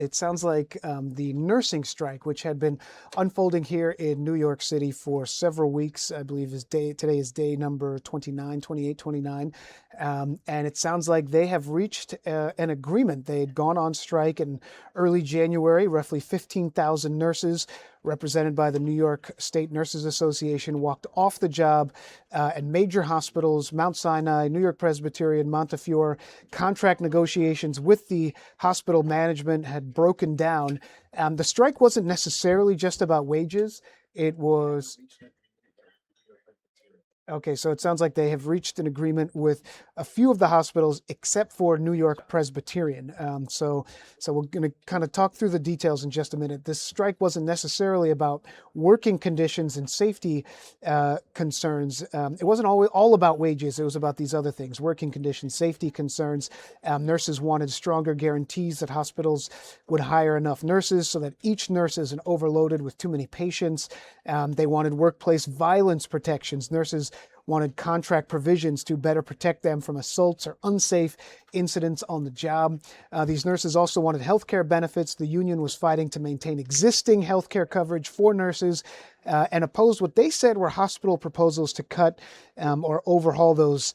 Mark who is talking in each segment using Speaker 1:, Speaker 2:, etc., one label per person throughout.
Speaker 1: It sounds like the nursing strike, which had been unfolding here in New York City for several weeks, I believe today is day number 29, 28, 29. And it sounds like they have reached an agreement. They had gone on strike in early January. Roughly 15,000 nurses, represented by the New York State Nurses Association, walked off the job, and major hospitals, Mount Sinai, New York Presbyterian, Montefiore, contract negotiations with the hospital management had broken down. The strike wasn't necessarily just about wages. It was Okay, so it sounds like they have reached an agreement with a few of the hospitals, except for New York Presbyterian. So we're going to kind of talk through the details in just a minute. This strike wasn't necessarily about working conditions and safety concerns. It wasn't all about wages. It was about these other things: working conditions, safety concerns. Nurses wanted stronger guarantees that hospitals would hire enough nurses so that each nurse isn't overloaded with too many patients. They wanted workplace violence protections. Nurses wanted contract provisions to better protect them from assaults or unsafe incidents on the job. These nurses also wanted healthcare benefits. The union was fighting to maintain existing healthcare coverage for nurses and opposed what they said were hospital proposals to cut or overhaul those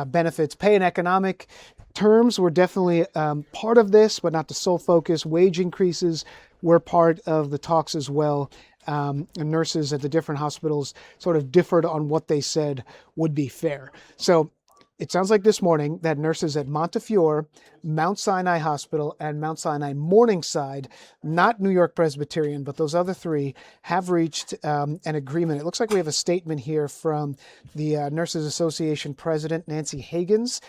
Speaker 1: benefits. Pay and economic terms were definitely part of this, but not the sole focus. Wage increases were part of the talks as well. And nurses at the different hospitals sort of differed on what they said would be fair. So it sounds like this morning that nurses at Montefiore, Mount Sinai Hospital, and Mount Sinai Morningside, not New York Presbyterian, but those other three, have reached an agreement. It looks like we have a statement here from the Nurses Association president, Nancy Hagans.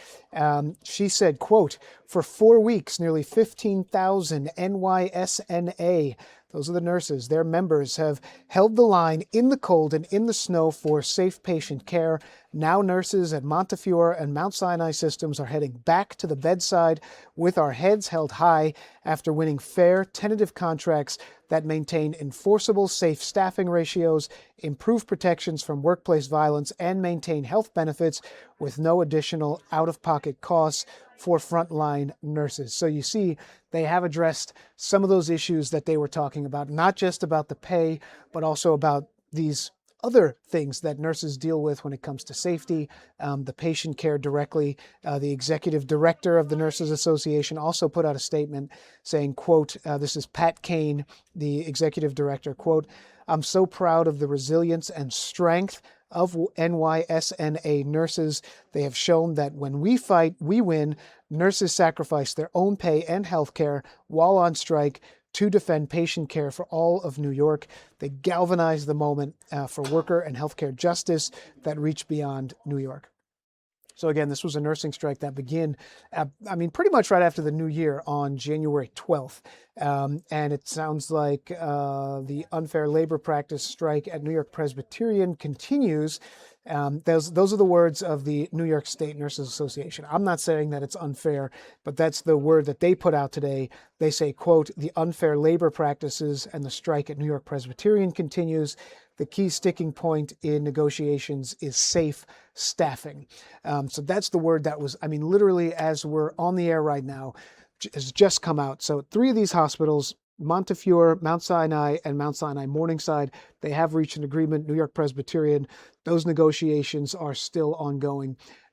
Speaker 1: She said, quote, "For 4 weeks, nearly 15,000 NYSNA, those are the nurses, their members, have held the line in the cold and in the snow for safe patient care. Now nurses at Montefiore and Mount Sinai systems are heading back to the bedside with our heads held high after winning fair, tentative contracts that maintain enforceable, safe staffing ratios, improve protections from workplace violence, and maintain health benefits with no additional out-of-pocket costs for frontline nurses." So you see, they have addressed some of those issues that they were talking about, not just about the pay, but also about these other things that nurses deal with when it comes to safety, the patient care directly. The executive director of the Nurses Association also put out a statement saying, quote, this is Pat Kane, the executive director, quote, "I'm so proud of the resilience and strength of NYSNA nurses. They have shown that when we fight, we win. Nurses sacrifice their own pay and health care while on strike to defend patient care for all of New York. They galvanized the moment for worker and healthcare justice that reached beyond New York." So again, this was a nursing strike that began, pretty much right after the new year on January 12th. And it sounds like the unfair labor practice strike at New York Presbyterian continues. Those are the words of the New York State Nurses Association. I'm not saying that it's unfair, but that's the word that they put out today. They say, quote, "The unfair labor practices and the strike at New York Presbyterian continues. The key sticking point in negotiations is safe staffing." So that's the word that was, literally as we're on the air right now, has just come out. So 3 of these hospitals, Montefiore, Mount Sinai, and Mount Sinai Morningside, they have reached an agreement. New York Presbyterian, those negotiations are still ongoing.